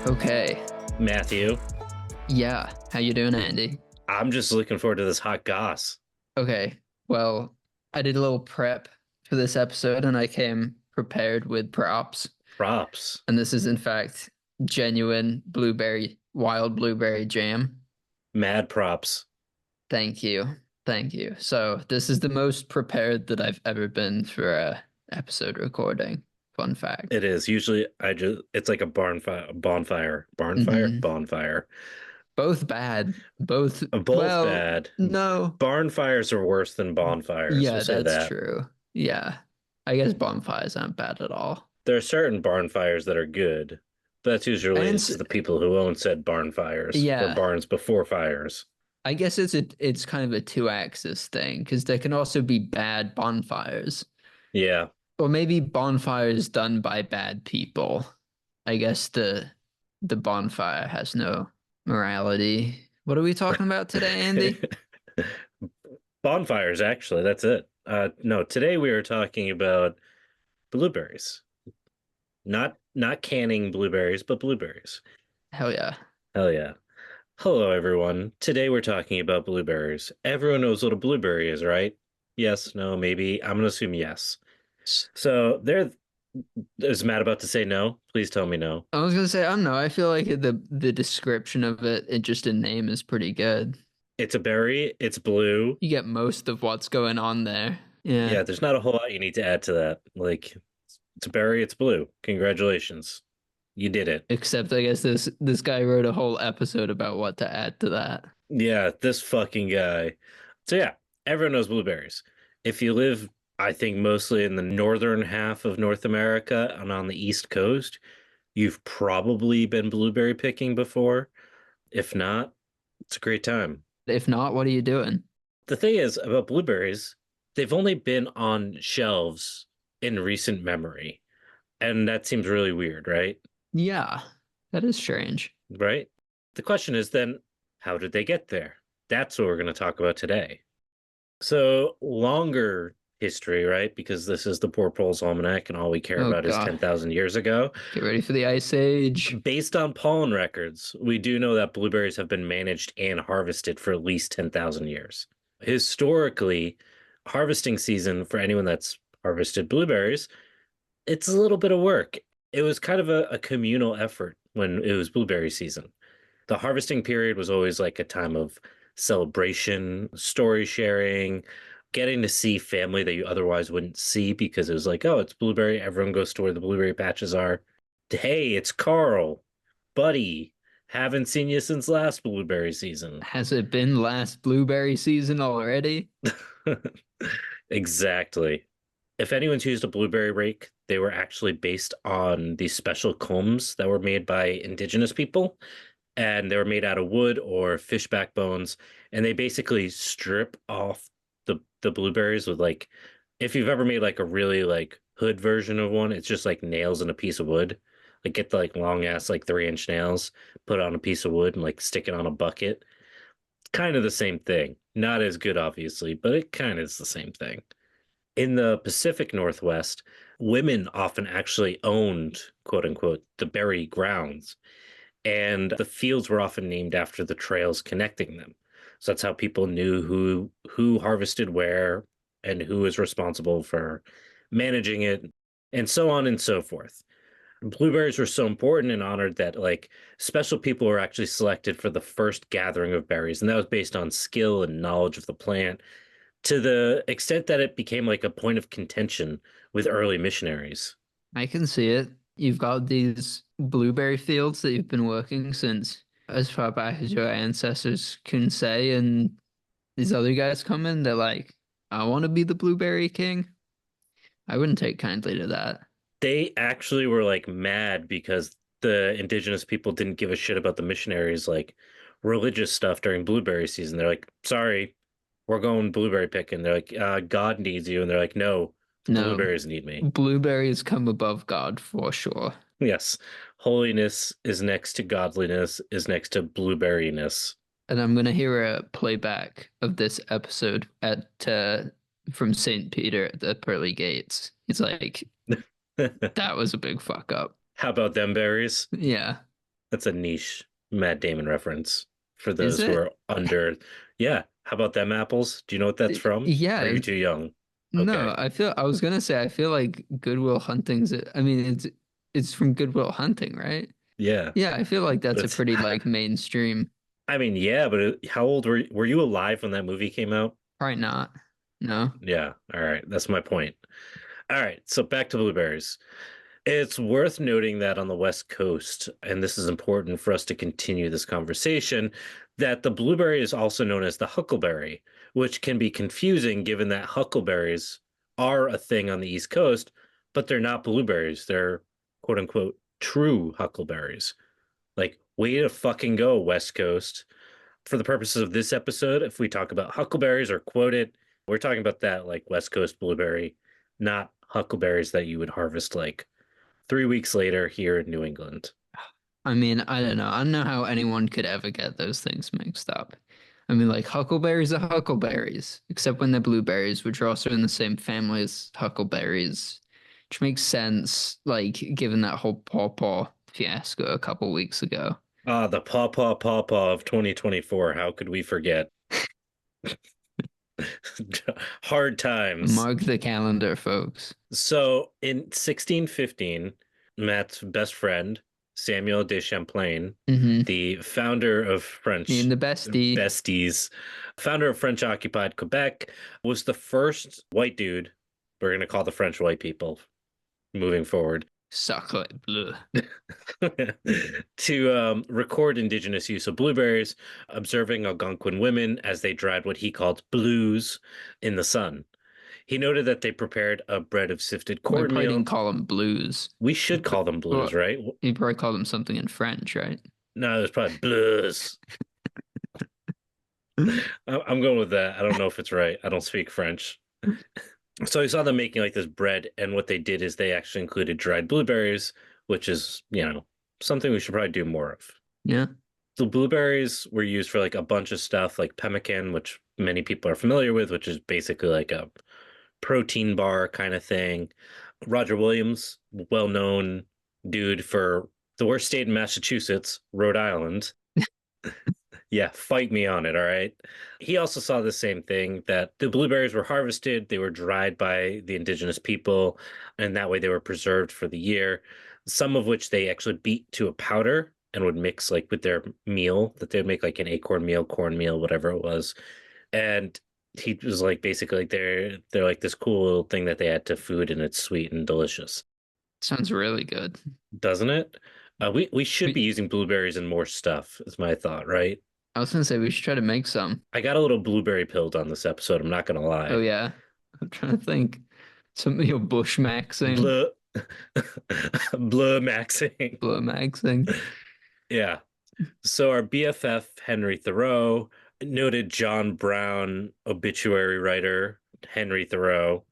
Okay. Matthew, Yeah. How you doing, Andy? I'm just looking forward to this hot goss. Okay. Well, I did a little prep for this episode and I came prepared with props. Props. And this is in fact genuine wild blueberry jam. Mad props. Thank you. Thank you. So this is the most prepared that I've ever been for a episode recording. Fun fact. It is. Usually it's like a Hmm. bonfire. Both bad. Both, Both well, bad. no. Barn fires are worse than bonfires. We'll Yeah, say that's that. true. Yeah. I guess bonfires aren't bad at all. There are certain barn fires that are good, but that's usually And related it's to the people who own said barn fires or yeah, barns before fires. I guess it's kind of a two-axis thing because there can also be bad bonfires. Yeah. Or maybe bonfires done by bad people. I guess the bonfire has no morality. What are we talking about today, Andy? Bonfires, actually, that's it. No, today we are talking about blueberries. Not canning blueberries, but blueberries. Hell yeah. Hell yeah. Hello everyone. Today we're talking about blueberries. Everyone knows what a blueberry is, right? Yes, no, maybe. I'm gonna assume yes. So there is Matt about to say no? Please tell me no. I was gonna say, I don't know. I feel like the description of it just in name is pretty good. It's a berry, it's blue. You get most of what's going on there. Yeah. Yeah, there's not a whole lot you need to add to that. Like it's a berry, it's blue. Congratulations. You did it. Except I guess this guy wrote a whole episode about what to add to that. Yeah, this fucking guy. So yeah, everyone knows blueberries. If you live, I think mostly in the northern half of North America and on the East Coast, you've probably been blueberry picking before. If not, it's a great time. If not, what are you doing? The thing is about blueberries, they've only been on shelves in recent memory, and that seems really weird, right? Yeah, that is strange. Right? The question is then, how did they get there? That's what we're going to talk about today. So longer history, right? Because this is the Poor Proles Almanac, and all we care Oh about is God. 10,000 years ago. Get ready for the Ice Age. Based on pollen records, we do know that blueberries have been managed and harvested for at least 10,000 years. Historically, harvesting season for anyone that's harvested blueberries, it's a little bit of work. It was kind of a communal effort when it was blueberry season. The harvesting period was always like a time of celebration, story sharing, getting to see family that you otherwise wouldn't see because it was like, oh, it's blueberry. Everyone goes to where the blueberry patches are. Hey, it's Carl, buddy. Haven't seen you since last blueberry season. Has it been last blueberry season already? Exactly. If anyone's used a blueberry rake, they were actually based on these special combs that were made by indigenous people, and they were made out of wood or fish backbones, and they basically strip off the blueberries with like if you've ever made like a really like hood version of one, it's just like nails and a piece of wood. Like get the like long ass like 3 inch nails, put it on a piece of wood and like stick it on a bucket. Kind of the same thing. Not as good, obviously, but it kind of is the same thing. In the Pacific Northwest, women often actually owned, quote unquote, the berry grounds, and the fields were often named after the trails connecting them. So that's how people knew who harvested where and who was responsible for managing it, and so on and so forth. Blueberries were so important and honored that like special people were actually selected for the first gathering of berries, and that was based on skill and knowledge of the plant to the extent that it became like a point of contention with early missionaries. I can see it. You've got these blueberry fields that you've been working since as far back as your ancestors can say, and these other guys come in, they're like, I want to be the blueberry king. I wouldn't take kindly to that. They actually were like mad because the indigenous people didn't give a shit about the missionaries like religious stuff during blueberry season. They're like, sorry, we're going blueberry picking. They're like, God needs you. And they're like, no, the No, blueberries need me. blueberries come above God for sure. Yes. Holiness is next to godliness, is next to blueberryness. And I'm gonna hear a playback of this episode at from St. Peter at the pearly gates. He's like, that was a big fuck up. How about them berries? Yeah. That's a niche Matt Damon reference for Is those who it? are under. Yeah. How about them apples? Do you know what that's from? Or are Yeah. you too young? No, Okay. I was gonna say I feel like Goodwill Hunting's I mean it's from Goodwill Hunting, right? Yeah. Yeah, I feel like But that's a it's, pretty like mainstream. I mean, yeah, but how old were you alive when that movie came out? Probably not. No. Yeah. All right. That's my point. All right. So back to blueberries. It's worth noting that on the West Coast, and this is important for us to continue this conversation, that the blueberry is also known as the huckleberry, which can be confusing given that huckleberries are a thing on the East Coast, but they're not blueberries. They're quote unquote true huckleberries. Like, way to fucking go, West Coast. For the purposes of this episode, if we talk about huckleberries or quote it, we're talking about that like West Coast blueberry, not huckleberries that you would harvest like 3 weeks later here in New England. I mean, I don't know. I don't know how anyone could ever get those things mixed up. I mean, like huckleberries are huckleberries, except when they're blueberries, which are also in the same family as huckleberries, which makes sense, like given that whole pawpaw fiasco a couple weeks ago. Ah, the paw of 2024. How could we forget? Hard times. Mark the calendar, folks. So in 1615, Matt's best friend, Samuel de Champlain, Mm-hmm. the founder of Me and French the bestie. Besties, founder of French occupied Quebec, was the first white dude. We're going to call the French white people moving forward Sacre bleu. to record indigenous use of blueberries, observing Algonquin women as they dried what he called blues in the sun. He noted that they prepared a bread of sifted We probably cornmeal. didn't call them blues. We should call them blues, Well, right? you probably called them something in French, right? No, it's probably blues. I'm going with that. I don't know if it's right. I don't speak French. So I saw them making like this bread, and what they did is they actually included dried blueberries, which is, something we should probably do more of. Yeah. The blueberries were used for like a bunch of stuff like pemmican, which many people are familiar with, which is basically like a protein bar kind of thing. Roger Williams, well known dude for the worst state in Massachusetts, Rhode Island. Yeah, fight me on it, all right? He also saw the same thing that the blueberries were harvested, they were dried by the indigenous people, and that way they were preserved for the year, some of which they actually beat to a powder and would mix like with their meal that they'd make like an acorn meal, cornmeal, whatever it was. And he was like basically like they're like this cool little thing that they add to food and it's sweet and delicious, Sounds really good. doesn't it? We should be We, using blueberries in more stuff, is my thought, right? I was gonna say we should try to make some. I got a little blueberry pilled on this episode. I'm not gonna Oh lie. yeah. I'm trying to think. Some of your bushmaxing, Blah, blah, maxing. blowmaxing. Yeah. So our BFF Henry Thoreau, noted John Brown obituary writer Henry Thoreau,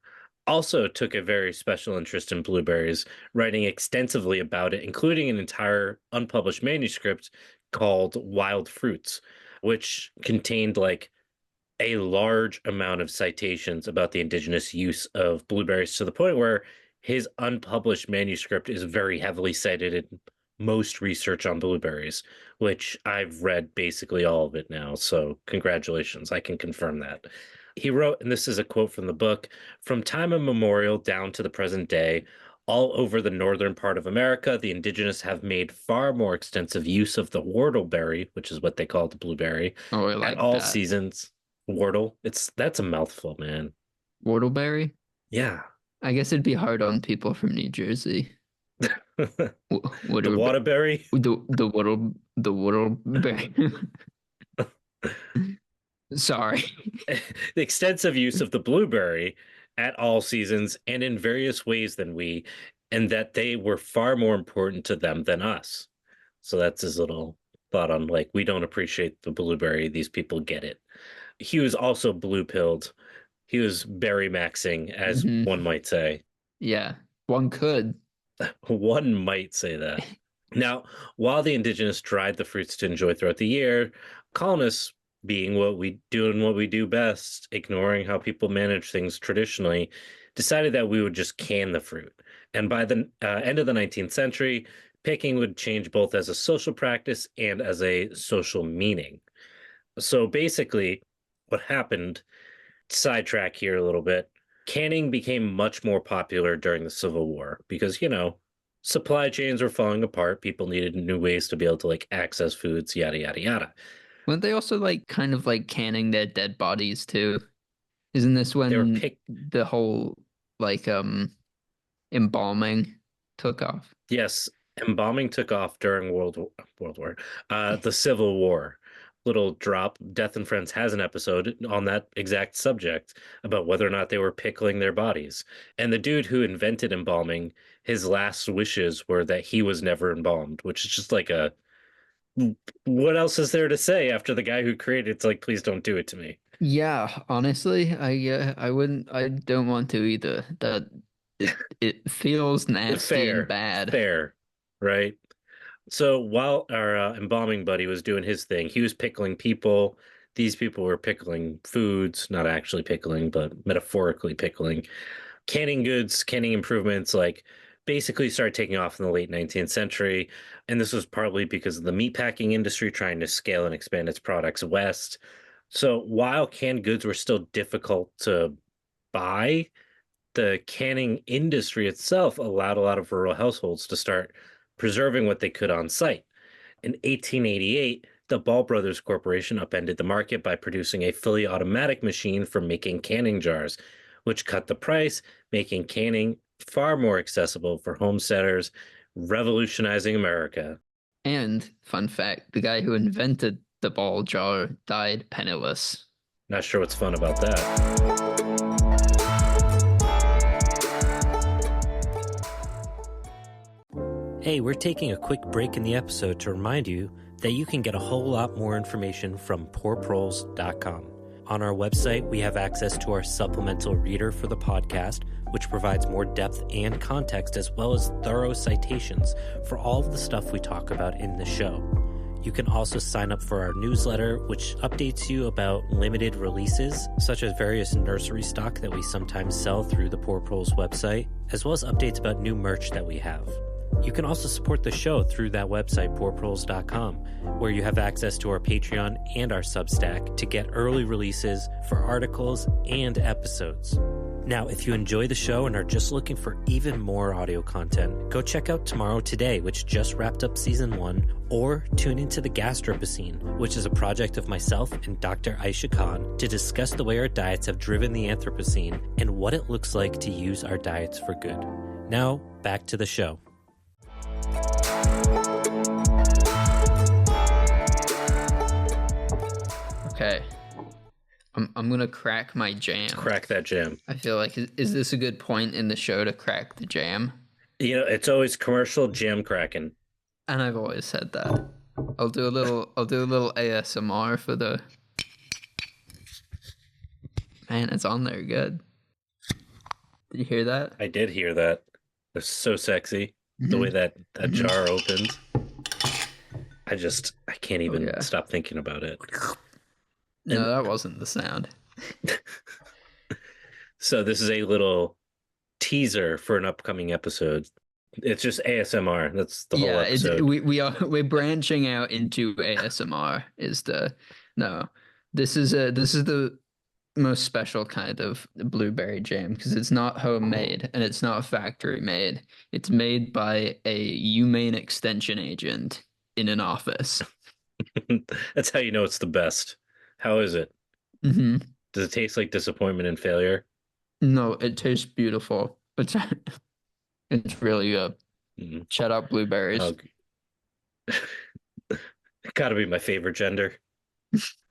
also took a very special interest in blueberries, writing extensively about it, including an entire unpublished manuscript called Wild Fruits, which contained like a large amount of citations about the indigenous use of blueberries to the point where his unpublished manuscript is very heavily cited in most research on blueberries, which I've read basically all of it now. So, congratulations. I can confirm that. He wrote, and this is a quote from the book, from time immemorial down to the present day, all over the northern part of America, the indigenous have made far more extensive use of the whortleberry, which is what they call the blueberry, Oh, I at like all that. seasons. That's a mouthful, man. Whortleberry? Yeah. I guess it'd be hard on people from New Jersey. The What waterberry. the whortleberry. Sorry. The extensive use of the blueberry at all seasons and in various ways than we, and that they were far more important to them than us. So that's his little thought on like, we don't appreciate the blueberry. These people get it. He was also blue pilled. He was berry maxing, as Hmm. one might say. Yeah, one could. One might say that. Now, while the indigenous dried the fruits to enjoy throughout the year, colonists, being what we do and what we do best, ignoring how people manage things traditionally, decided that we would just can the fruit. And by the end of the 19th century, Picking would change both as a social practice and as a social meaning. So basically, what happened, sidetrack here a little bit, canning became much more popular during the Civil War because, supply chains were falling apart. People needed new ways to be able to like access foods, yada, yada, yada. Weren't they also like kind of like canning their dead bodies too? Isn't this They were when picked. the whole like embalming took off? Yes, embalming took off during World War, the Civil War. Little drop. Death and Friends has an episode on that exact subject about whether or not they were pickling their bodies. And the dude who invented embalming, his last wishes were that he was never embalmed, which is just like a what else is there to say after the guy who created it's like, please don't do it to me. Yeah, honestly, I wouldn't I don't want to either. That it feels nasty and Fair, bad. fair, right? So while our embalming buddy was doing his thing, he was pickling people. These people were pickling foods, not actually pickling, but metaphorically pickling. Canning goods, canning improvements, like basically started taking off in the late 19th century. And this was partly because of the meatpacking industry trying to scale and expand its products west. So while canned goods were still difficult to buy, the canning industry itself allowed a lot of rural households to start preserving what they could on site. In 1888, the Ball Brothers Corporation upended the market by producing a fully automatic machine for making canning jars, which cut the price, making canning far more accessible for homesteaders, revolutionizing America. And fun fact, the guy who invented the ball jar died penniless. Not sure what's fun about that. Hey, we're taking a quick break in the episode to remind you that you can get a whole lot more information from poorproles.com. On our website, we have access to our supplemental reader for the podcast, which provides more depth and context as well as thorough citations for all of the stuff we talk about in the show. You can also sign up for our newsletter, which updates you about limited releases, such as various nursery stock that we sometimes sell through the Poor Proles website, as well as updates about new merch that we have. You can also support the show through that website, poorproles.com, where you have access to our Patreon and our Substack to get early releases for articles and episodes. Now, if you enjoy the show and are just looking for even more audio content, go check out Tomorrow Today, which just wrapped up season 1, or tune into The Gastropocene, which is a project of myself and Dr. Aisha Khan to discuss the way our diets have driven the Anthropocene and what it looks like to use our diets for good. Now, back to the show. Okay. I'm gonna crack my jam. Crack that jam. I feel like is this a good point in the show to crack the jam? It's always commercial jam cracking. And I've always said that. I'll do a little ASMR for the man, it's on there good. Did you hear that? I did hear that. It's so sexy. The way that jar opens. I can't even stop thinking about it. No, that wasn't the sound. So this is a little teaser for an upcoming episode. It's just ASMR. That's the whole episode. We're branching out into ASMR. This is the most special kind of blueberry jam because it's not homemade and it's not factory made. It's made by a humane extension agent in an office. That's how you know it's the best. How is it? Mm-hmm. Does it taste like disappointment and failure? No, it tastes beautiful. It's really good. Mm-hmm. Shout out blueberries. Oh, gotta be my favorite gender.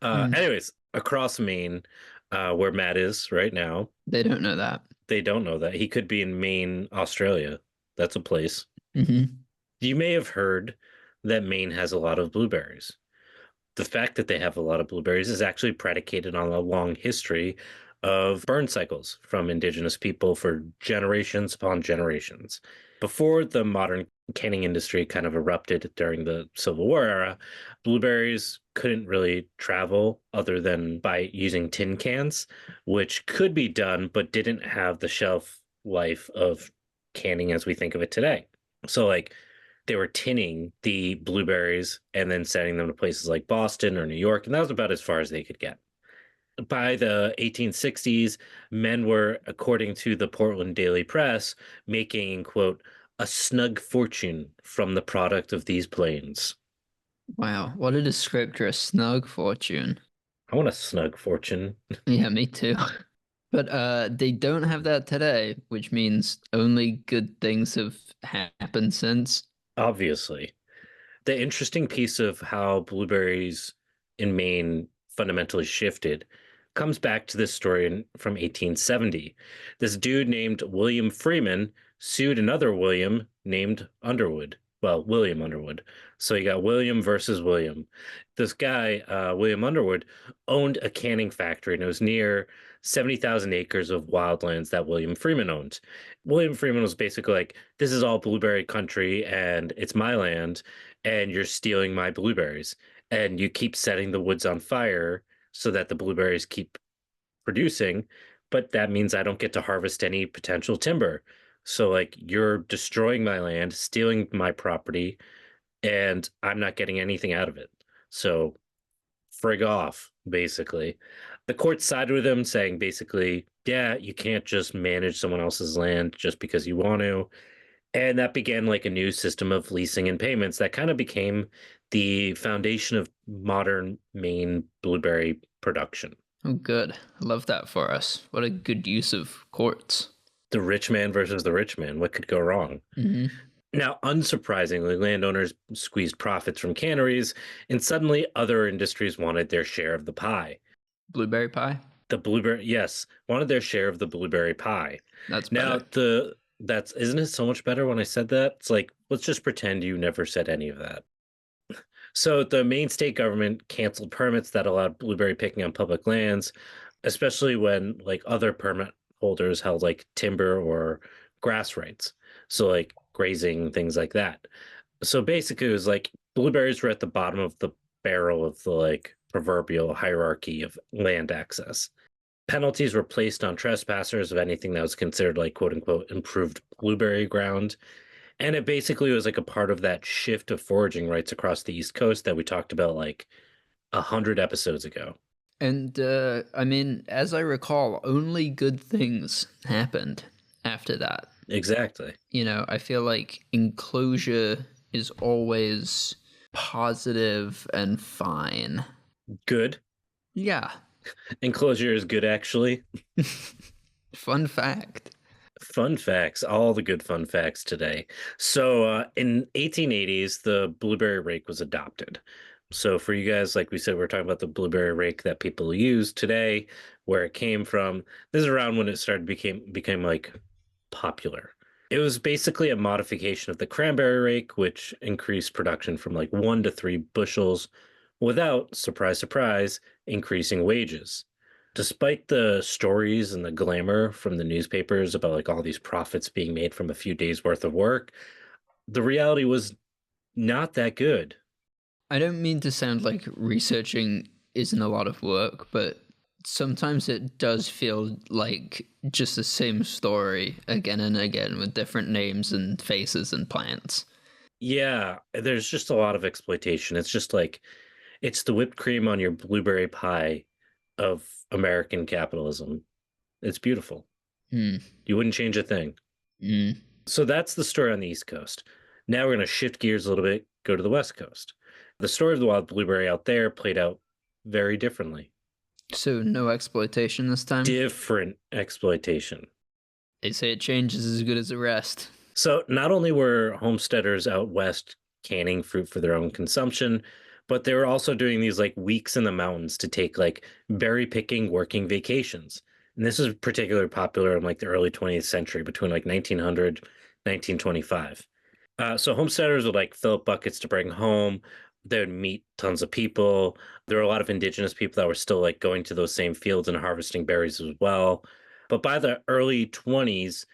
Anyways, across Maine, where Matt is right now. They don't know that. They don't know that. He could be in Maine, Australia. That's a place. Mm-hmm. You may have heard that Maine has a lot of blueberries. The fact that they have a lot of blueberries is actually predicated on a long history of burn cycles from indigenous people for generations upon generations. Before the modern canning industry kind of erupted during the Civil War era, blueberries couldn't really travel other than by using tin cans, which could be done, but didn't have the shelf life of canning as we think of it today. So, like, they were tinning the blueberries and then sending them to places like Boston or New York, and that was about as far as they could get. By the 1860s, men were, according to the Portland Daily Press, making, quote, a snug fortune from the product of these plains. Wow, what a descriptor, a snug fortune. I want a snug fortune, Yeah, me too. But they don't have that today, which means only good things have happened since. obviously. The interesting piece of how blueberries in Maine fundamentally shifted comes back to this story from 1870. This dude named William Freeman sued another William named Underwood. Well, William Underwood. So you got William versus William. This guy, William Underwood, owned a canning factory, and it was near 70,000 acres of wildlands that William Freeman owned. William Freeman was basically like, this is all blueberry country and it's my land and you're stealing my blueberries and you keep setting the woods on fire so that the blueberries keep producing, but that means I don't get to harvest any potential timber. So like you're destroying my land, stealing my property, and I'm not getting anything out of it. So frig off, basically. The court sided with him, saying basically, yeah, you can't just manage someone else's land just because you want to. And that began like a new system of leasing and payments that kind of became the foundation of modern Maine blueberry production. Oh, good. I love that for us. What a good use of courts. The rich man versus the rich man. What could go wrong? Hmm. Now, unsurprisingly, landowners squeezed profits from canneries, and suddenly other industries wanted their share of the pie. Blueberry pie? The blueberry, yes, wanted their share of the blueberry pie. That's Now, better. that's isn't it so much better when I said that? It's like, let's just pretend you never said any of that. So the Maine state government canceled permits that allowed blueberry picking on public lands, especially when like other permit holders held like timber or grass rights. So like grazing, things like that. So basically it was like blueberries were at the bottom of the barrel of the like proverbial hierarchy of land access. Penalties were placed on trespassers of anything that was considered like quote unquote improved blueberry ground. And it basically was like a part of that shift of foraging rights across the East Coast that we talked about like 100 episodes ago. And I mean, as I recall, only good things happened after that. Exactly. I feel like enclosure is always positive and fine. Good. Yeah. Enclosure is good, actually. Fun fact. Fun facts, all the good fun facts today. So in 1880s, the blueberry rake was adopted. So for you guys, like we said, we're talking about the blueberry rake that people use today, where it came from. This is around when it started became like popular. It was basically a modification of the cranberry rake, which increased production from like 1 to 3 bushels without, surprise, surprise, increasing wages. Despite the stories and the glamour from the newspapers about like all these profits being made from a few days worth of work, the reality was not that good. I don't mean to sound like researching isn't a lot of work, but sometimes it does feel like just the same story again and again with different names and faces and plants. Yeah, there's just a lot of exploitation. It's just like it's the whipped cream on your blueberry pie of American capitalism. It's beautiful. Hmm. You wouldn't change a thing. Hmm. So that's the story on the East Coast. Now we're going to shift gears a little bit, go to the West Coast. The story of the wild blueberry out there played out very differently. So no exploitation this time? Different exploitation. They say it changes as good as the rest. So not only were homesteaders out west canning fruit for their own consumption, but they were also doing these like weeks in the mountains to take like berry picking working vacations. And this is particularly popular in like the early 20th century between like 1900, 1925. So homesteaders would like fill up buckets to bring home. They would meet tons of people. There were a lot of indigenous people that were still like going to those same fields and harvesting berries as well. But by the early 20s,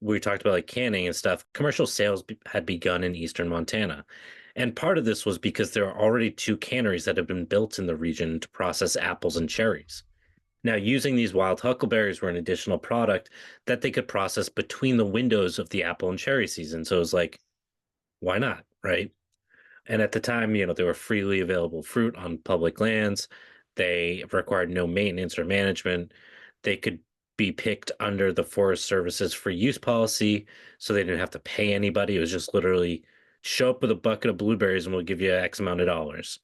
we talked about like canning and stuff, commercial sales had begun in eastern Montana. And part of this was because there are already two canneries that have been built in the region to process apples and cherries. Now, using these wild huckleberries were an additional product that they could process between the windows of the apple and cherry season. So it was like, why not? right? And at the time, they were freely available fruit on public lands. They required no maintenance or management. They could be picked under the Forest Service's free use policy, so they didn't have to pay anybody. It was just literally show up with a bucket of blueberries and we'll give you X amount of dollars.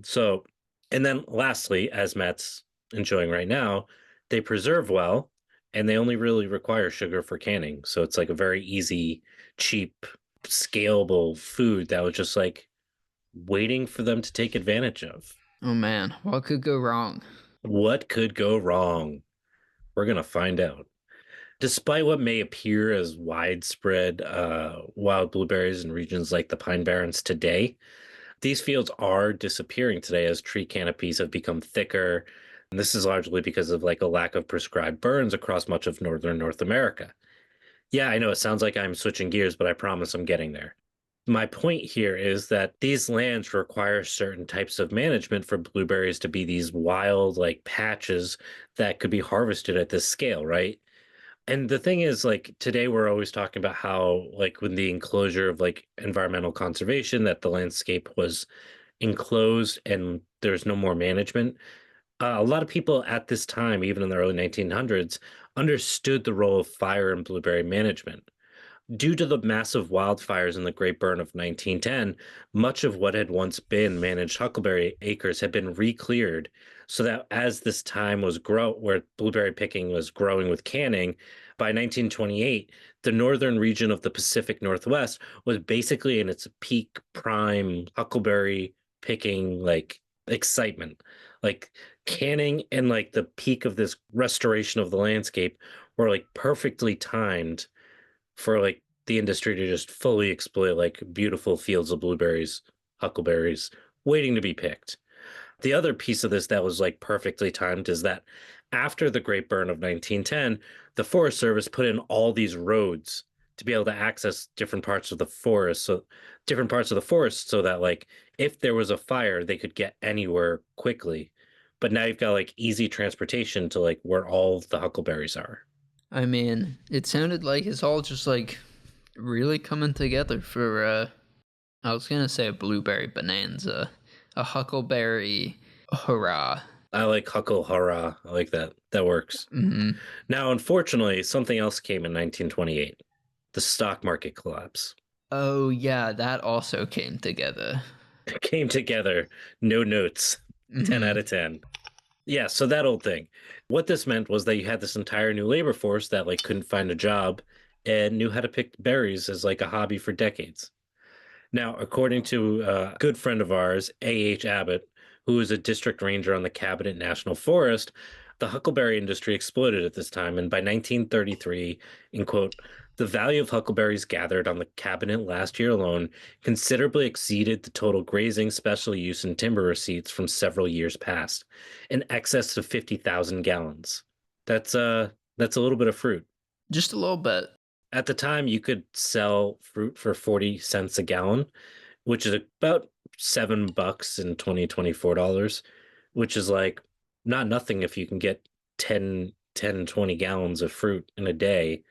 So, and then lastly, as Matt's enjoying right now, they preserve well and they only really require sugar for canning. So it's like a very easy, cheap, scalable food that was just like waiting for them to take advantage of. Oh man, what could go wrong? What could go wrong? We're going to find out. Despite what may appear as widespread wild blueberries in regions like the Pine Barrens today, these fields are disappearing today as tree canopies have become thicker. And this is largely because of like a lack of prescribed burns across much of northern North America. Yeah, I know it sounds like I'm switching gears, but I promise I'm getting there. My point here is that these lands require certain types of management for blueberries to be these wild, like patches that could be harvested at this scale, right? And the thing is, like, today we're always talking about how, like, with the enclosure of like environmental conservation, that the landscape was enclosed and there's no more management. A lot of people at this time, even in the early 1900s, understood the role of fire in blueberry management. Due to the massive wildfires in the Great Burn of 1910, much of what had once been managed huckleberry acres had been re-cleared so that as this time was where blueberry picking was growing with canning, by 1928, the northern region of the Pacific Northwest was basically in its peak prime huckleberry picking like excitement. Like canning and like the peak of this restoration of the landscape were like perfectly timed for like the industry to just fully exploit like beautiful fields of blueberries, huckleberries, waiting to be picked. The other piece of this that was like perfectly timed is that after the Great Burn of 1910, the Forest Service put in all these roads to be able to access different parts of the forest, so different parts of the forest, so that like if there was a fire, they could get anywhere quickly. But now you've got like easy transportation to like where all the huckleberries are. I mean, it sounded like it's all just like really coming together for I was gonna say a blueberry bonanza, a huckleberry hurrah. I like Huckle Hurrah. I like that. That works. Hmm. Now, unfortunately, something else came in 1928, the stock market collapse. Oh yeah, that also came together. It came together, no notes, 10 out Hmm. of 10. Yeah, so that old thing. What this meant was that you had this entire new labor force that like couldn't find a job and knew how to pick berries as like a hobby for decades. Now, according to a good friend of ours, A.H. Abbott, who is a district ranger on the Cabinet National Forest, the huckleberry industry exploded at this time. And by 1933, in quote, the value of huckleberries gathered on the cabinet last year alone considerably exceeded the total grazing, special use, and timber receipts from several years past, in excess of 50,000 gallons. That's a little bit of fruit. Just a little bit. At the time, you could sell fruit for 40 cents a gallon, which is about $7 in 2024 dollars, which is like not nothing if you can get 20 gallons of fruit in a day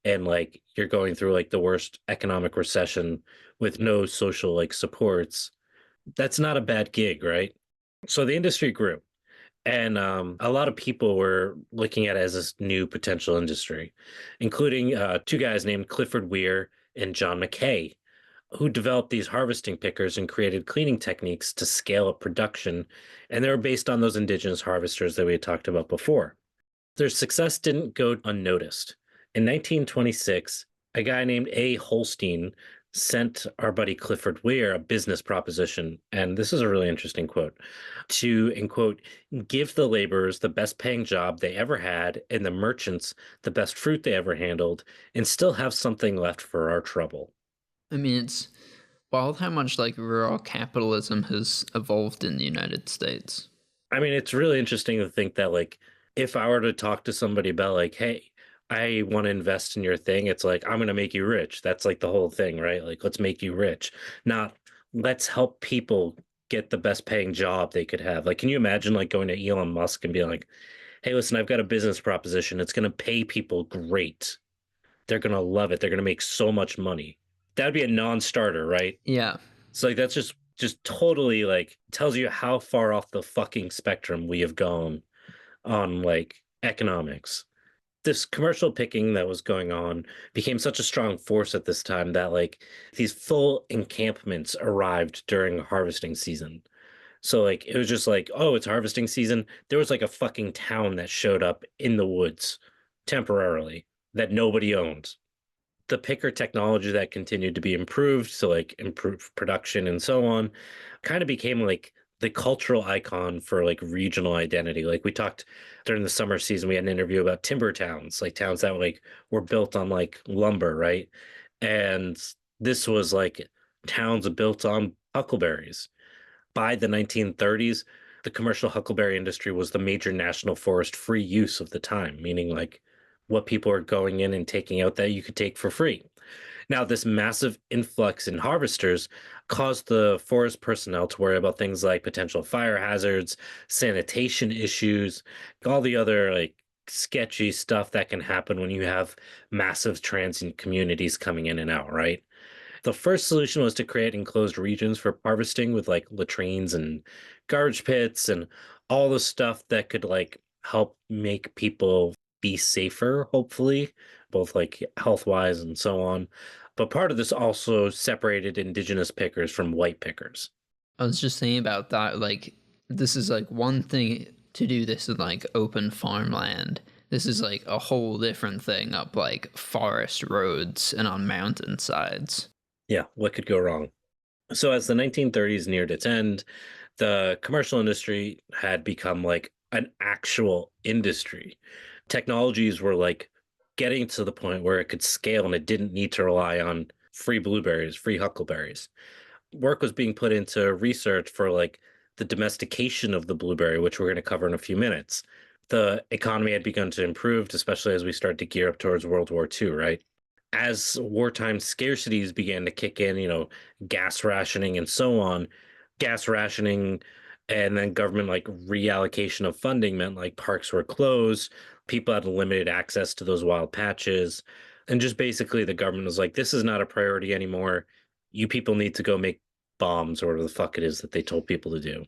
and like you're going through like the worst economic recession with no social like supports. That's not a bad gig, right? So the industry grew. And a lot of people were looking at it as this new potential industry, including two guys named Clifford Weir and John McKay, who developed these harvesting pickers and created cleaning techniques to scale up production. And they were based on those indigenous harvesters that we had talked about before. Their success didn't go unnoticed. In 1926, a guy named A. Holstein sent our buddy Clifford Weir a business proposition. And this is a really interesting quote to, in quote, give the laborers the best paying job they ever had and the merchants the best fruit they ever handled and still have something left for our trouble. I mean, it's wild how much like rural capitalism has evolved in the United States. I mean, it's really interesting to think that, like, if I were to talk to somebody about, like, hey, I want to invest in your thing, it's like, I'm going to make you rich. That's like the whole thing, right? Like, let's make you rich, not let's help people get the best paying job they could have. Like, can you imagine, like, going to Elon Musk and being like, hey, listen, I've got a business proposition. It's going to pay people great. They're going to love it. They're going to make so much money. That'd be a non-starter, right? Yeah. So like that's just totally like tells you how far off the fucking spectrum we have gone on like economics. This commercial picking that was going on became such a strong force at this time that like these full encampments arrived during harvesting season. So like it was just like, oh, it's harvesting season. There was like a fucking town that showed up in the woods temporarily that nobody owned. The picker technology that continued to be improved, so like improved production and so on, kind of became like the cultural icon for like regional identity. Like we talked during the summer season, we had an interview about timber towns, like towns that like were built on like lumber, right? And this was like towns built on huckleberries. By the 1930s, the commercial huckleberry industry was the major national forest free use of the time, meaning like what people are going in and taking out that you could take for free. Now, this massive influx in harvesters caused the forest personnel to worry about things like potential fire hazards, sanitation issues, all the other like sketchy stuff that can happen when you have massive transient communities coming in and out, right? The first solution was to create enclosed regions for harvesting with like latrines and garbage pits and all the stuff that could like help make people be safer, hopefully, both like health wise and so on. But part of this also separated indigenous pickers from white pickers. I was just thinking about that. Like, this is like one thing to do this in like open farmland. This is like a whole different thing up like forest roads and on mountain sides. Yeah, what could go wrong? So as the 1930s neared its end, the commercial industry had become like an actual industry. Technologies were like getting to the point where it could scale and it didn't need to rely on free blueberries, free huckleberries. Work was being put into research for like the domestication of the blueberry, which we're going to cover in a few minutes. The economy had begun to improve, especially as we started to gear up towards World War II, right? As wartime scarcities began to kick in, gas rationing and so on, gas rationing and then government like reallocation of funding meant like parks were closed, people had limited access to those wild patches, and just basically the government was like, this is not a priority anymore. You people need to go make bombs or whatever the fuck it is that they told people to do.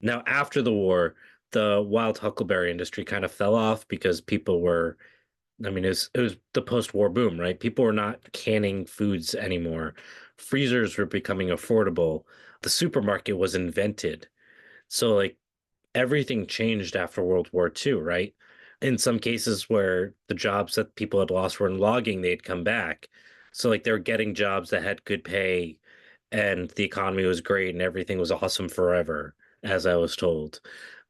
Now, after the war, the wild huckleberry industry kind of fell off because people were I mean, it was the post-war boom, right? People were not canning foods anymore. Freezers were becoming affordable. The supermarket was invented. So like everything changed after World War II, right? In some cases where the jobs that people had lost were in logging, they'd come back. So like they were getting jobs that had good pay and the economy was great and everything was awesome forever, as I was told.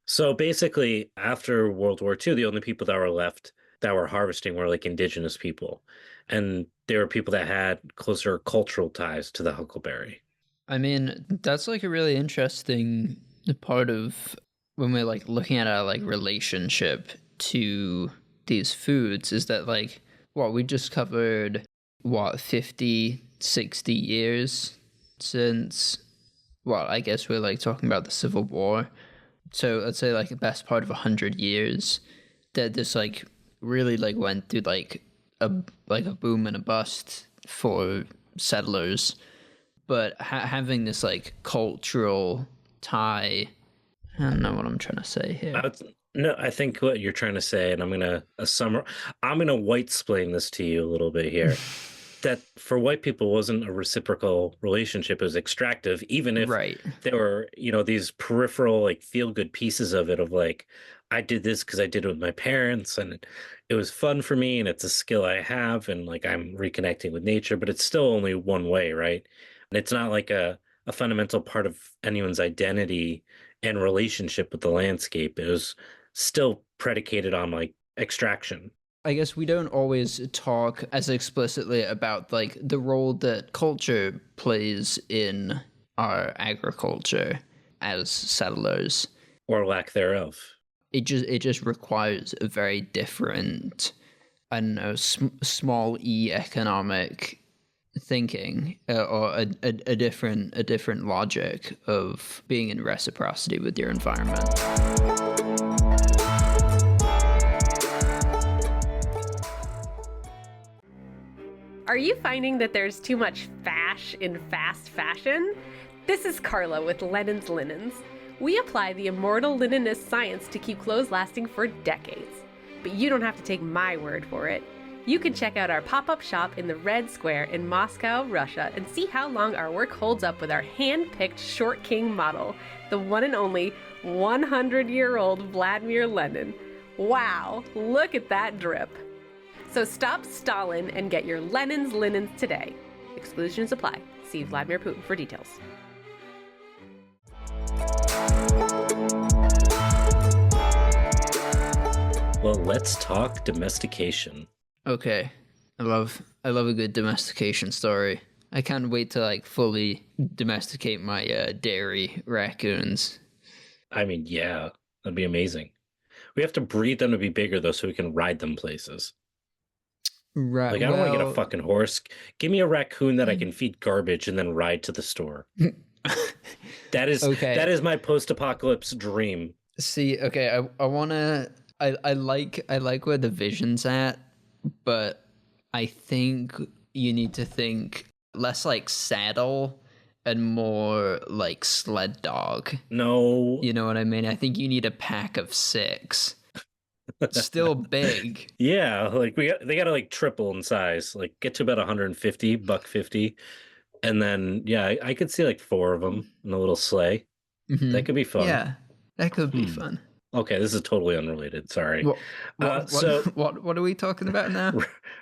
So basically, after World War II, the only people that were left that were harvesting were like indigenous people. And they were people that had closer cultural ties to the huckleberry. I mean, that's like a really interesting part of when we're like looking at our like relationship to these foods is that like what we just covered, what, 50, 60 years since, well, I guess we're like talking about the Civil War. So let's say like the best part of 100 years that this like really like went through a a boom and a bust for settlers, but having this like cultural tie. I don't know what I'm trying to say here. No, I think what you're trying to say, and I'm gonna white explain this to you a little bit here. That for white people wasn't a reciprocal relationship, it was extractive, even if Right. there were, these peripheral like feel good pieces of it of like, I did this because I did it with my parents and it was fun for me and it's a skill I have and like I'm reconnecting with nature, but it's still only one way, right? And it's not like a fundamental part of anyone's identity and relationship with the landscape. It was still predicated on like extraction. I guess we don't always talk as explicitly about like the role that culture plays in our agriculture as settlers. Or lack thereof. It just requires a very different, I don't know, small e economic thinking, or a different logic of being in reciprocity with your environment. Are you finding that there's too much fash in fast fashion? This is Carla with Lennon's Linens. We apply the immortal linenist science to keep clothes lasting for decades. But you don't have to take my word for it. You can check out our pop-up shop in the Red Square in Moscow, Russia, and see how long our work holds up with our hand-picked Short King model, the one and only 100-year-old Vladimir Lenin. Wow, look at that drip. So stop Stalin and get your Lennon's Linens today. Exclusions apply. See Vladimir Putin for details. Well, let's talk domestication. Okay. I love a good domestication story. I can't wait to like fully domesticate my dairy raccoons. I mean, yeah, that'd be amazing. We have to breed them to be bigger though, so we can ride them places. Right. Like, I don't want to get a Well, fucking horse. Give me a raccoon that I can feed garbage and then ride to the store. That okay. is my post-apocalypse dream. See, okay, I wanna I like where the vision's at, but I think you need to think less like saddle and more like sled dog. No. You know what I mean? I think you need a pack of six. Still big. Yeah, like they gotta like triple in size, like get to about 150, buck 50, and then yeah, I could see like four of them in a little sleigh. That could be fun. Yeah, that could be Hmm. fun. Okay, this is totally unrelated. Sorry. What So what are we talking about now?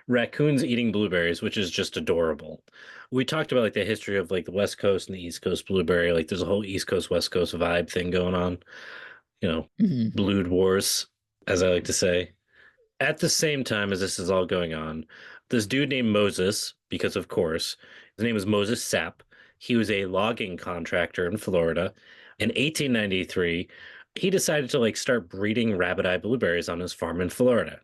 raccoons eating blueberries, which is just adorable. We talked about like the history of like the West Coast and the East Coast blueberry. Like there's a whole East Coast West Coast vibe thing going on. You know, Mhm. Blued Wars, as I like to say. At the same time as this is all going on, this dude named Moses, because of course, his name was Moses Sapp. He was a logging contractor in Florida. In 1893, he decided to like start breeding rabbit-eye blueberries on his farm in Florida.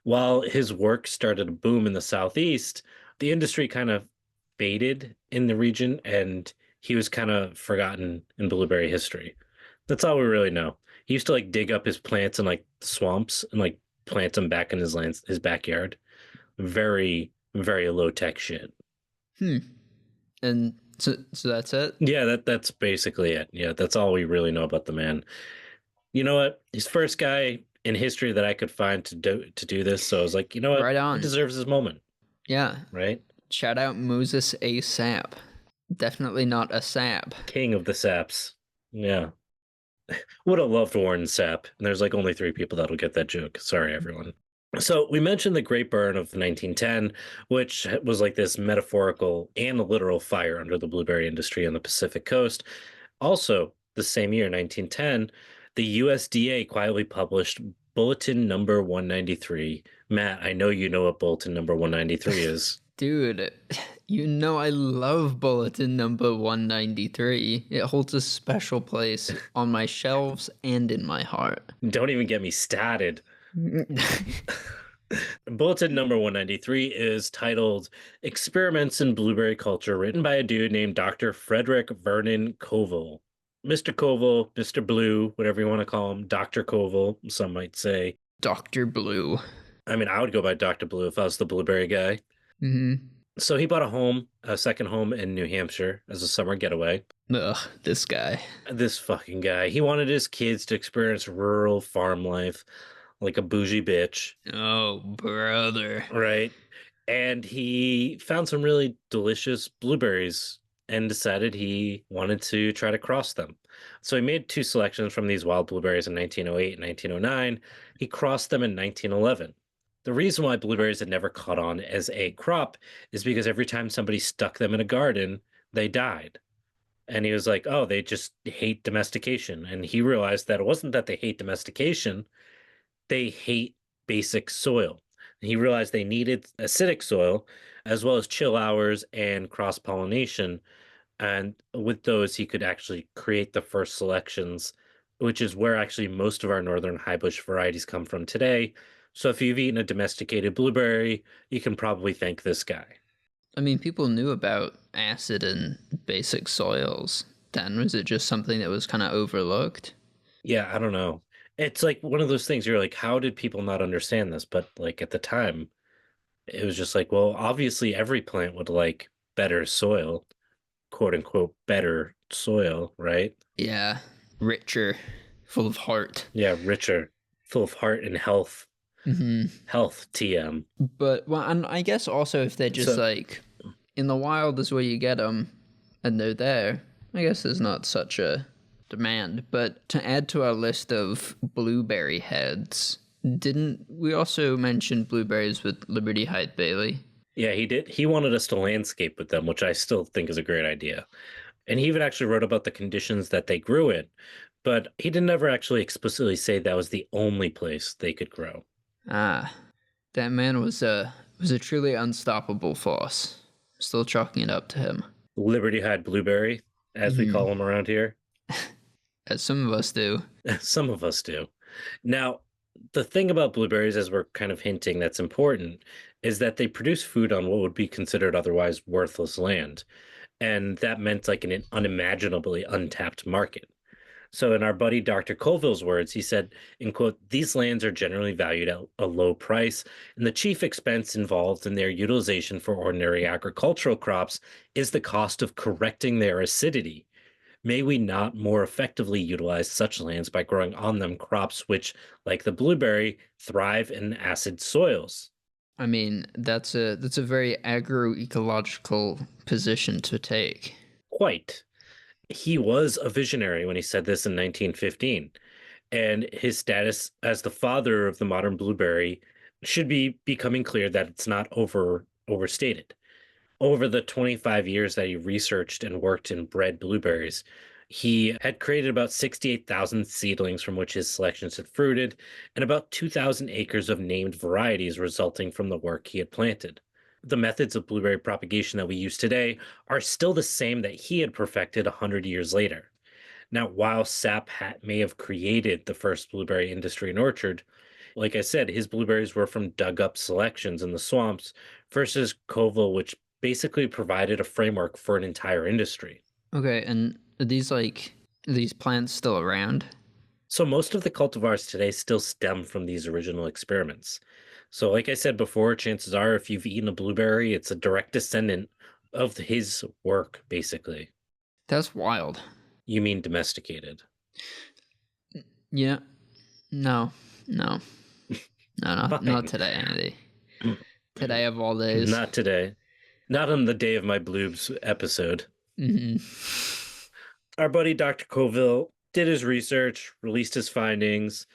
While his work started to boom in the southeast, the industry kind of faded in the region and he was kind of forgotten in blueberry history. That's all we really know. He used to like dig up his plants in like swamps and like plant them back in his backyard. Very, very low tech shit. Hmm. And so that's it. Yeah, that's basically it. Yeah, that's all we really know about the man. You know what? He's the first guy in history that I could find to do this. So I was like, you know what? Right He on. deserves his moment, Yeah. right? Shout out Moses A. Sap. Definitely not a sap. King of the saps. Yeah. Would have loved Warren Sapp. And there's like only three people that'll get that joke. Sorry, everyone. So we mentioned the Great Burn of 1910, which was like this metaphorical and literal fire under the blueberry industry on the Pacific coast. Also, the same year, 1910, the USDA quietly published Bulletin Number 193. Matt, I know you know what Bulletin Number 193 is. Dude, you know I love bulletin number 193. It holds a special place on my shelves and in my heart. Don't even get me started. Bulletin number 193 is titled Experiments in Blueberry Culture, written by a dude named Dr. Frederick Vernon Coville. Mr. Coville, Mr. Blue, whatever you want to call him, Dr. Coville, some might say. Dr. Blue. I mean, I would go by Dr. Blue if I was the blueberry guy. Mm-hmm. So he bought a second home in New Hampshire as a summer getaway. Ugh, this guy. This fucking guy. He wanted his kids to experience rural farm life like a bougie bitch. Oh, brother. Right. And he found some really delicious blueberries and decided he wanted to try to cross them. So he made two selections from these wild blueberries in 1908 and 1909. He crossed them in 1911. The reason why blueberries had never caught on as a crop is because every time somebody stuck them in a garden, they died. And he was like, oh, they just hate domestication. And he realized that it wasn't that they hate domestication, they hate basic soil. He realized they needed acidic soil as well as chill hours and cross pollination. And with those, he could actually create the first selections, which is where actually most of our northern high bush varieties come from today. So if you've eaten a domesticated blueberry, you can probably thank this guy. I mean, people knew about acid and basic soils. Then was it just something that was kind of overlooked? Yeah, I don't know. It's like one of those things you're like, how did people not understand this? But like at the time, It was just like, well, obviously every plant would like better soil, quote unquote, better soil, right? Yeah, richer, full of heart. Yeah, richer, full of heart and health. Health, TM. But well, and I guess also if they're just So, like in the wild is where you get them, and they're there. I guess there's not such a demand. But to add to our list of blueberry heads, didn't we also mention blueberries with Liberty Hyde Bailey? yeah, he did. He wanted us to landscape with them, which I still think is a great idea. And he even actually wrote about the conditions that they grew in, but he didn't ever actually explicitly say that was the only place they could grow. Ah, that man was a truly unstoppable force. Still chalking it up to him, Liberty Hyde Blueberry, as we call them around here. as some of us do. Some of us do. Now, the thing about blueberries, as we're kind of hinting that's important, is that they produce food on what would be considered otherwise worthless land. And that meant like an unimaginably untapped market. So, in our buddy Dr. Coville's words, he said, in quote, these lands are generally valued at a low price, and the chief expense involved in their utilization for ordinary agricultural crops is the cost of correcting their acidity. May we not more effectively utilize such lands by growing on them crops which, like the blueberry, thrive in acid soils? I mean, that's a very agroecological position to take. Quite. He was a visionary when he said this in 1915, and his status as the father of the modern blueberry should be becoming clear that it's not overstated. Over the 25 years that he researched and worked in bred blueberries, he had created about 68,000 seedlings from which his selections had fruited, and about 2,000 acres of named varieties resulting from the work he had planted. The methods of blueberry propagation that we use today are still the same that he had perfected 100 years later. Now, while may have created the first blueberry industry and orchard, like I said, his blueberries were from dug up selections in the swamps versus Coville, which basically provided a framework for an entire industry. Okay, and are these plants still around? So most of the cultivars today still stem from these original experiments. So, like I said before, chances are if you've eaten a blueberry, it's a direct descendant of his work, basically. That's wild. You mean domesticated. Yeah. No. No. No, not Fine. today, Andy. Today of all days. Not today. Not on the day of my bloobs episode. Our buddy Dr. Coville did his research, released his findings,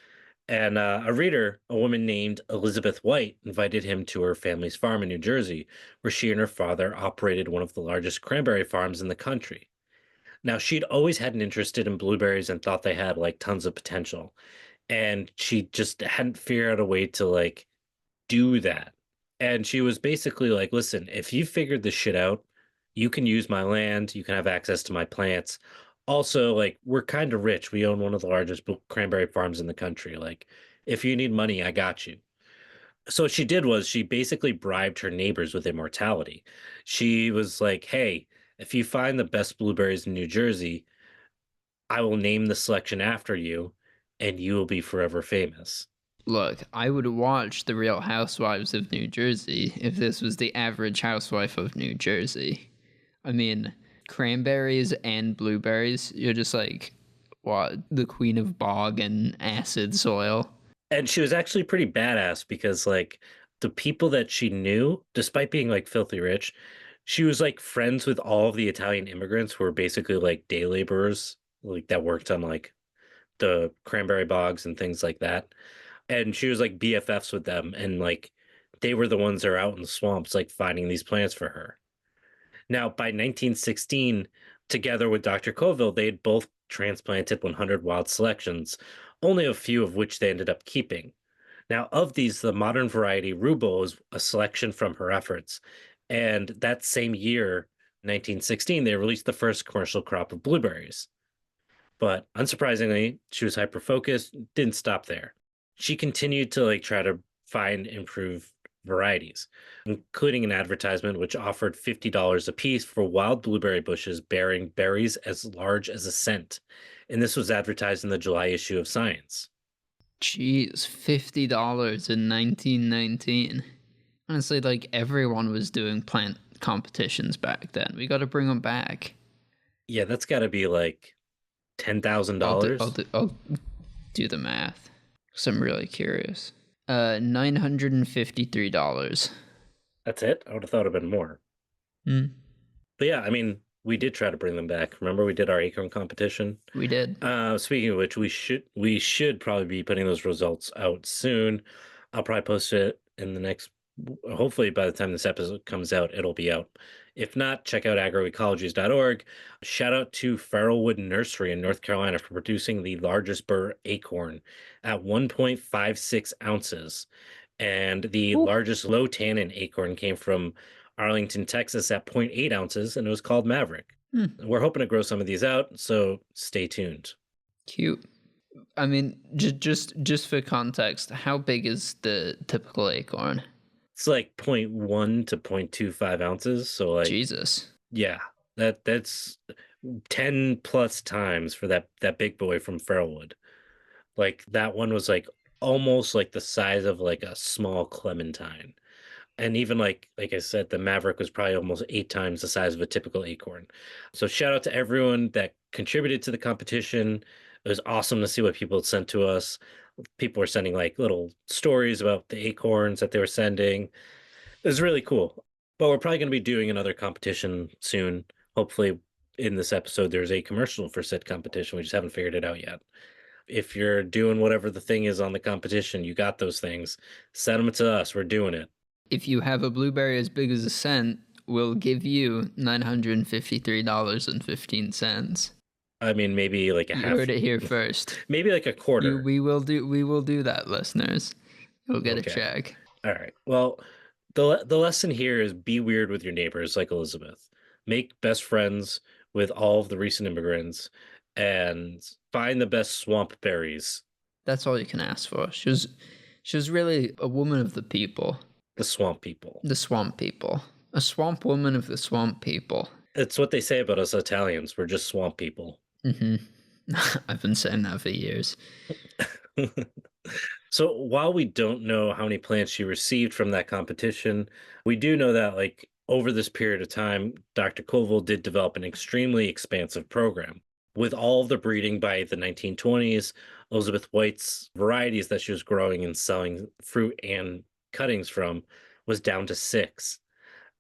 and a reader, a woman named Elizabeth White, invited him to her family's farm in New Jersey, where she and her father operated one of the largest cranberry farms in the country. Now, she'd always had an interest in blueberries and thought they had like tons of potential. And she just hadn't figured out a way to like do that. And she was basically like, listen, if you figured this shit out, you can use my land, you can have access to my plants. Also, like, we're kind of rich. We own one of the largest cranberry farms in the country. Like, if you need money, I got you. So what she did was she basically bribed her neighbors with immortality. She was like, hey, if you find the best blueberries in New Jersey, I will name the selection after you and you will be forever famous. Look, I would watch The Real Housewives of New Jersey if this was the average housewife of New Jersey. I mean, cranberries and blueberries, you're just like, what, the queen of bog and acid soil? And she was actually pretty badass because like the people that she knew, despite being like filthy rich, she was like friends with all of the Italian immigrants who were basically like day laborers, like that worked on like the cranberry bogs and things like that. And she was like BFFs with them, and like they were the ones that are out in the swamps like finding these plants for her. Now, by 1916, together with Dr. Coville, they had both transplanted 100 wild selections, only a few of which they ended up keeping. Now, of these, the modern variety Rubo is a selection from her efforts. And that same year, 1916, they released the first commercial crop of blueberries. But unsurprisingly, she was hyper focused, didn't stop there. She continued to like try to find improved varieties, including an advertisement which offered $50 a piece for wild blueberry bushes bearing berries as large as a cent. And this was advertised in the July issue of Science. Jeez, $50 in 1919. Honestly, like everyone was doing plant competitions back then. We got to bring them back. Yeah, that's got to be like I'll do, $10,000. I'll do the math. So I'm really curious. $953. That's it? I would have thought it'd been more. Hmm. But yeah, I mean, we did try to bring them back. Remember we did our acorn competition? We did. Speaking of which, we should probably be putting those results out soon. I'll probably post it in the next. Hopefully, by the time this episode comes out, it'll be out. If not, check out agroecologies.org. Shout out to Farrellwood Nursery in North Carolina for producing the largest burr acorn at 1.56 ounces. And the Ooh. largest low tannin acorn came from Arlington, Texas at zero point 0.8 ounces, and it was called Maverick. Hmm. We're hoping to grow some of these out, so stay tuned. Cute. I mean, just for context, how big is the typical acorn? It's like zero point 0.1 to 0.25 ounces. So like, Jesus. yeah, that's 10 plus times for that big boy from Farrellwood. Like that one was like almost like the size of like a small clementine. And even like I said, the Maverick was probably almost 8 times the size of a typical acorn. So shout out to everyone that contributed to the competition. It was awesome to see what people had sent to us. People were sending like little stories about the acorns that they were sending. It was really cool. But we're probably going to be doing another competition soon. Hopefully, in this episode, there's a commercial for said competition. We just haven't figured it out yet. If you're doing whatever the thing is on the competition, you got those things, send them to us. We're doing it. If you have a blueberry as big as a cent, we'll give you $953.15. I mean, maybe like a You half, heard it here first. maybe like a quarter. We will do that, listeners. You'll get a Okay. check. All right. Well, the lesson here is be weird with your neighbors, like Elizabeth. Make best friends with all of the recent immigrants, and find the best swamp berries. That's all you can ask for. She was really a woman of the people, The swamp people. the swamp people, a swamp woman of the swamp people. It's what they say about us Italians. We're just swamp people. I've been saying that for years. So while we don't know how many plants she received from that competition, we do know that like over this period of time, Dr. Coville did develop an extremely expansive program. With all of the breeding by the 1920s, Elizabeth White's varieties that she was growing and selling fruit and cuttings from was down to 6.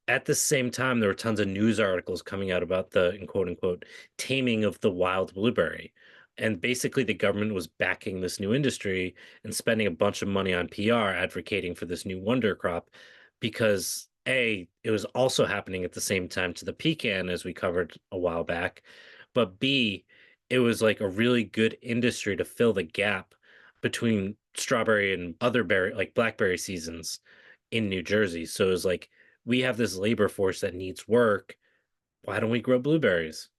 At the same time, there were tons of news articles coming out about the in quote unquote taming of the wild blueberry. And basically, the government was backing this new industry and spending a bunch of money on PR advocating for this new wonder crop because A, it was also happening at the same time to the pecan, as we covered a while back. But B, it was like a really good industry to fill the gap between strawberry and other berry, like blackberry seasons in New Jersey. So it was like, we have this labor force that needs work. Why don't we grow blueberries?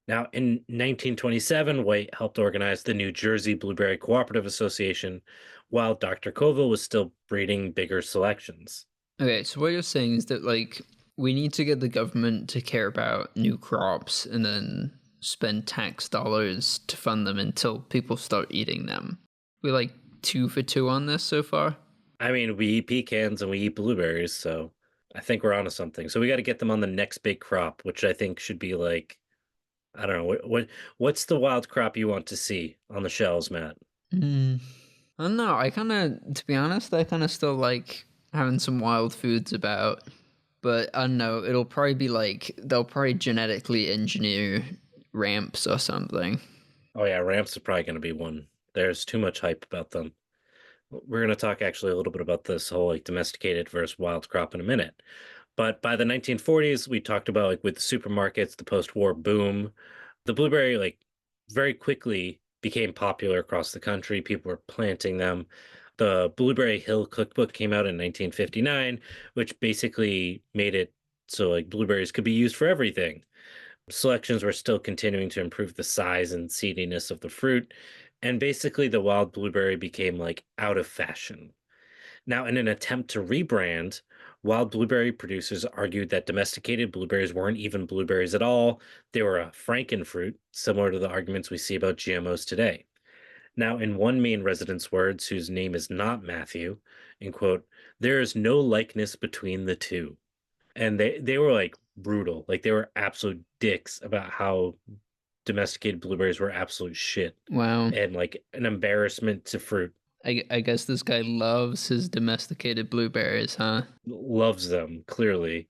Now, in 1927, White helped organize the New Jersey Blueberry Cooperative Association, while Dr. Coville was still breeding bigger selections. Okay, so what you're saying is that like we need to get the government to care about new crops and then spend tax dollars to fund them until people start eating them. We're like 2 for 2 on this so far. I mean, we eat pecans and we eat blueberries, so I think we're onto something. So we got to get them on the next big crop, which I think should be like, I don't know, what's the wild crop you want to see on the shelves, Matt? I don't know. To be honest, I kind of still like having some wild foods about. But I don't know. It'll probably be like they'll probably genetically engineer ramps or something. Oh yeah, ramps are probably going to be one. There's too much hype about them. We're going to talk actually a little bit about this whole like domesticated versus wild crop in a minute. But by the 1940s, we talked about like with the supermarkets, the post-war boom, the blueberry like very quickly became popular across the country. People were planting them. The Blueberry Hill Cookbook came out in 1959, which basically made it so like blueberries could be used for everything. Selections were still continuing to improve the size and seediness of the fruit, and basically the wild blueberry became like out of fashion. Now, in an attempt to rebrand, wild blueberry producers argued that domesticated blueberries weren't even blueberries at all. They were a frankenfruit, similar to the arguments we see about GMOs today. Now, in one main resident's words, whose name is not Matthew, in quote, there is no likeness between the two. And they were like brutal. Like they were absolute dicks about how domesticated blueberries were absolute shit Wow. and like an embarrassment to fruit. I guess this guy loves his domesticated blueberries, huh? Loves them, clearly.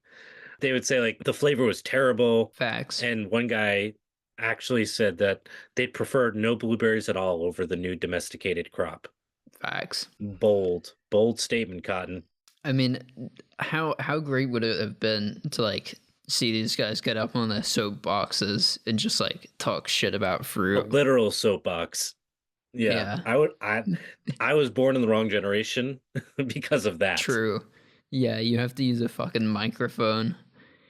They would say like the flavor was terrible. Facts. And one guy actually said that they'd prefer no blueberries at all over the new domesticated crop. Facts. Bold statement, Cotton. I mean, how great would it have been to like see these guys get up on their soapboxes and just like talk shit about A fruit? literal soapbox. Yeah, Yeah, I was born in the wrong generation because of that. true. Yeah, you have to use a fucking microphone.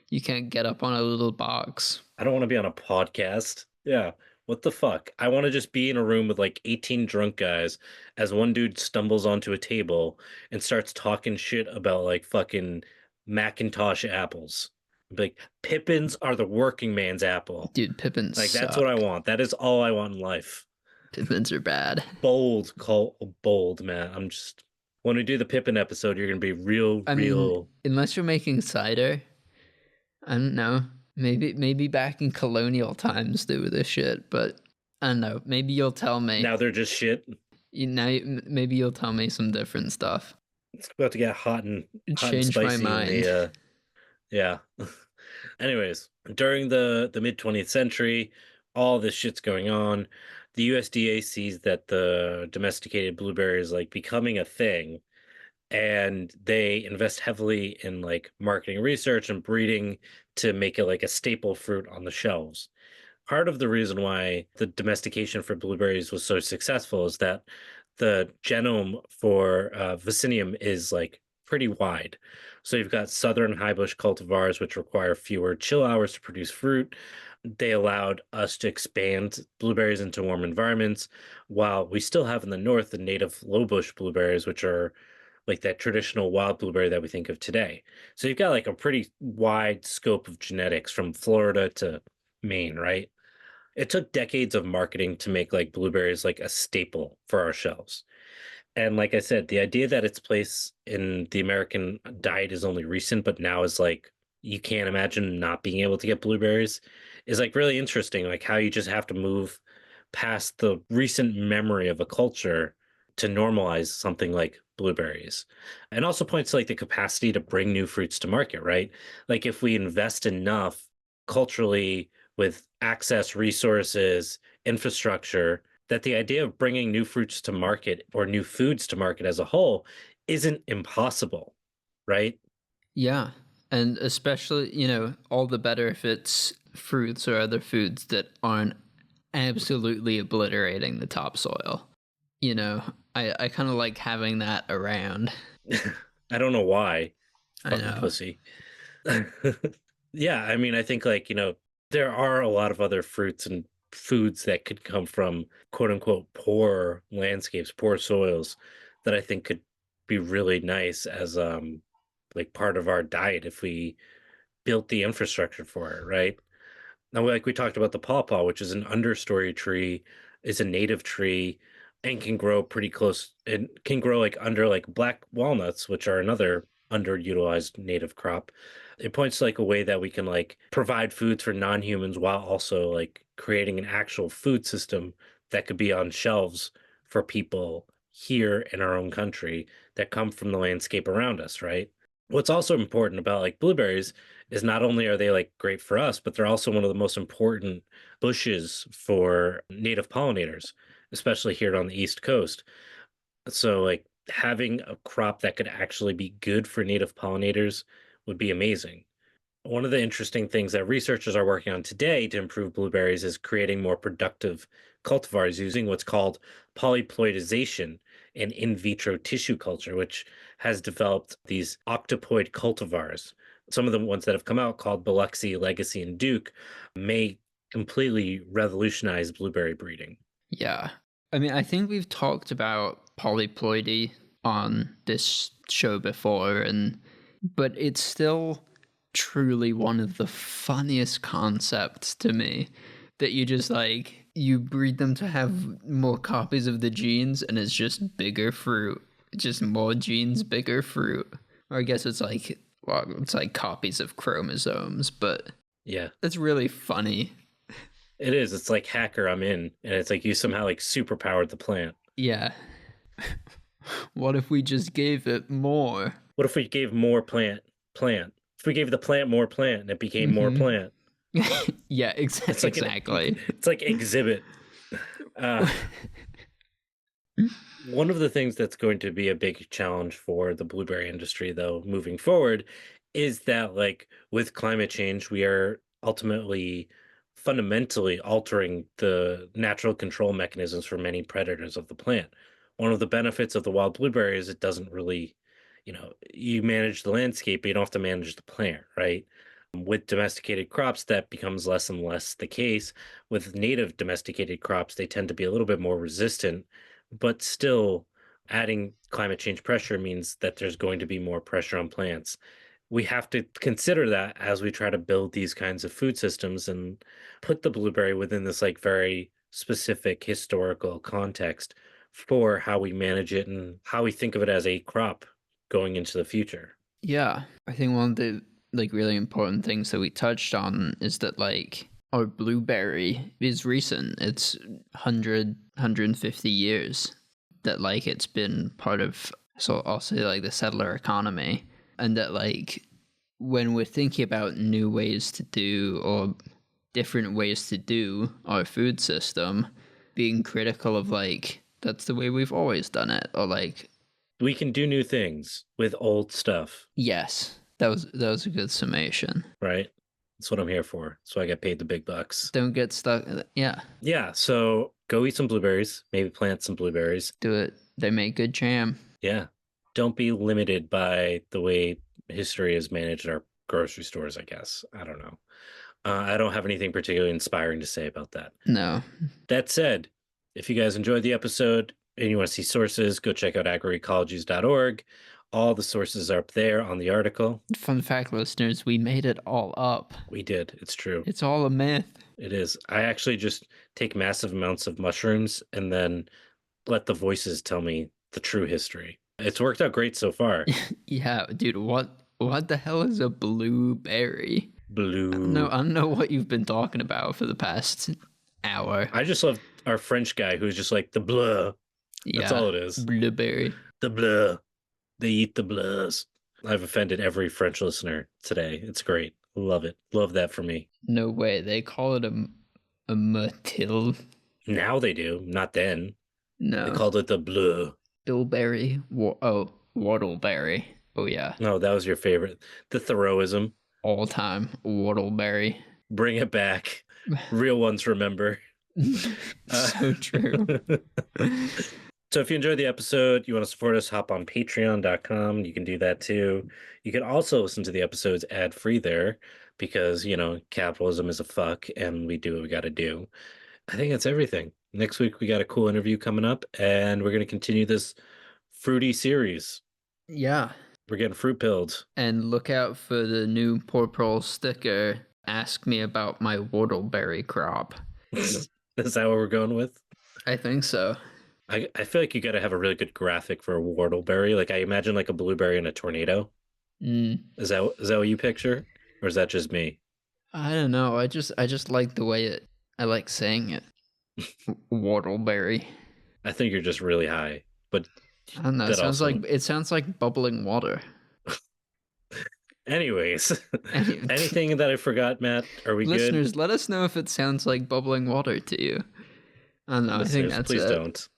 You can't get up on a little box. I don't want to be on a podcast. Yeah. What the fuck? I want to just be in a room with like 18 drunk guys as one dude stumbles onto a table and starts talking shit about like fucking Macintosh apples. Like Pippins are the working man's apple. Dude, Pippins Like that's what I suck. want. That is all I want in life. Pippins are bad. Bold, man. I'm just when we do the Pippin episode, you're gonna be real, I mean, real. unless you're making cider, I don't know. Maybe back in colonial times they were this shit, but I don't know. Maybe you'll tell me. Now they're just shit. Maybe you'll tell me some different stuff. It's about to get hot and Change my spicy in mind. the yeah. Anyways, during the mid 20th century, all this shit's going on. The USDA sees that the domesticated blueberry is like becoming a thing, and they invest heavily in like marketing research and breeding to make it like a staple fruit on the shelves. Part of the reason why the domestication for blueberries was so successful is that the genome for Vicinium is like pretty wide. So you've got southern high bush cultivars, which require fewer chill hours to produce fruit. They allowed us to expand blueberries into warm environments, while we still have in the north the native low bush blueberries, which are like that traditional wild blueberry that we think of today. So you've got like a pretty wide scope of genetics from Florida to Maine, right? It took decades of marketing to make like blueberries like a staple for our shelves. And like I said, the idea that its place in the American diet is only recent, but now is like you can't imagine not being able to get blueberries is like really interesting. Like how you just have to move past the recent memory of a culture to normalize something like blueberries. And also points to like the capacity to bring new fruits to market, right? Like if we invest enough culturally with access, resources, infrastructure, that the idea of bringing new fruits to market or new foods to market as a whole isn't impossible, right? Yeah. And especially, all the better if it's fruits or other foods that aren't absolutely obliterating the topsoil. I kind of like having that around. I don't know why. I Fucking know. pussy. Yeah, I mean, I think like, there are a lot of other fruits and foods that could come from quote unquote poor landscapes, poor soils that I think could be really nice as like part of our diet if we built the infrastructure for it, right? Now, like we talked about the pawpaw, which is an understory tree, is a native tree, and can grow pretty close. It can grow like under like black walnuts, which are another underutilized native crop. It points to like a way that we can like provide foods for non-humans while also like creating an actual food system that could be on shelves for people here in our own country that come from the landscape around us, right? What's also important about like blueberries is not only are they like great for us, but they're also one of the most important bushes for native pollinators, especially here on the East Coast. So like having a crop that could actually be good for native pollinators would be amazing. One of the interesting things that researchers are working on today to improve blueberries is creating more productive cultivars using what's called polyploidization and in vitro tissue culture, which has developed these octopoid cultivars. Some of the ones that have come out called Biloxi, Legacy, and Duke may completely revolutionize blueberry breeding. Yeah. I mean, I think we've talked about polyploidy on this show before, but it's still truly one of the funniest concepts to me that you just like you breed them to have more copies of the genes, and it's just bigger fruit, just more genes, bigger fruit. Or I guess it's like, well, it's like copies of chromosomes, but Yeah, it's really funny. it is. It's like Hacker, I'm in, and it's like you somehow like superpowered the plant. Yeah. What if we just gave it more? What if we gave more plant? If we gave the plant more plant and it became more plant? Yeah, It's like exactly. it's like exhibit. Uh, One of the things that's going to be a big challenge for the blueberry industry, though, moving forward, is that, like, with climate change, we are ultimately fundamentally altering the natural control mechanisms for many predators of the plant. One of the benefits of the wild blueberry is it doesn't really, you manage the landscape, but you don't have to manage the plant, right? With domesticated crops, that becomes less and less the case. With native domesticated crops, they tend to be a little bit more resistant, but still adding climate change pressure means that there's going to be more pressure on plants. We have to consider that as we try to build these kinds of food systems and put the blueberry within this like very specific historical context for how we manage it and how we think of it as a crop going into the future. Yeah, I think one of the like really important things that we touched on is that like our blueberry is recent. It's 150 years that like it's been part of, so I'll say like the settler economy, and that like when we're thinking about new ways to do or different ways to do our food system, being critical of like that's the way we've always done it, or like We can do new things with old stuff, yes, that was a good summation. right? That's what I'm here for. So I get paid the big bucks. Don't get stuck. Yeah, Yeah, so go eat some blueberries, maybe plant some blueberries. do it. They make good jam. Yeah. Don't be limited by the way history has managed our grocery stores, I guess. I don't know. I don't have anything particularly inspiring to say about that. No. That said, if you guys enjoyed the episode and you want to see sources, go check out agroecologies.org. All the sources are up there on the article. Fun fact, listeners, we made it all up. We did. It's true. It's all a myth. It is. I actually just take massive amounts of mushrooms and then let the voices tell me the true history. It's worked out great so far. Yeah, dude, what the hell is a blueberry? Blue. I don't know what you've been talking about for the past hour. I just love our French guy who's just like the bleu. That's Yeah, all it is. blueberry. The bleu. They eat the bleus. I've offended every French listener today. It's great. Love it. Love that for me. No way. They call it a matil. Now they do. Not then. No. They called it the bleu. Bilberry. Whortleberry. Oh yeah. No, that was your favorite. The Thoreauism. All time whortleberry. Bring it back. Real ones remember. So true. So if you enjoyed the episode, you want to support us, hop on patreon.com. You can do that too. You can also listen to the episodes ad-free there because, capitalism is a fuck and we do what we got to do. I think that's everything. Next week, we got a cool interview coming up and we're going to continue this fruity series. Yeah. We're getting fruit pilled. And look out for the new Purple sticker. Ask me about my whortleberry crop. Is that what we're going with? I think so. I feel like you got to have a really good graphic for a whortleberry. Like I imagine like a blueberry in a tornado. Is that what you picture, or is that just me? I don't know. I just like the way I like saying it. Whortleberry. I think you're just really high, but I don't know. It sounds like bubbling water. Anyways, anything that I forgot, Matt? Are we Listeners, good? let us know if it sounds like bubbling water to you. I don't know. Listeners, I think that's please it. don't.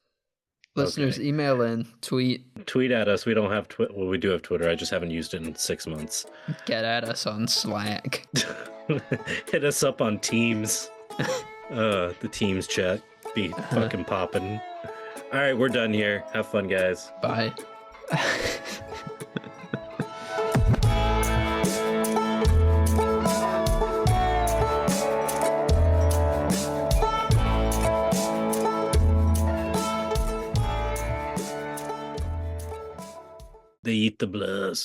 Listeners, Okay. Email in, tweet at us. We don't have Twitter. Well, we do have Twitter. I just haven't used it in 6 months. get at us on Slack. Hit us up on Teams. The Teams chat be fucking popping. All right, we're done here. Have fun, guys. Bye. They eat the blurs.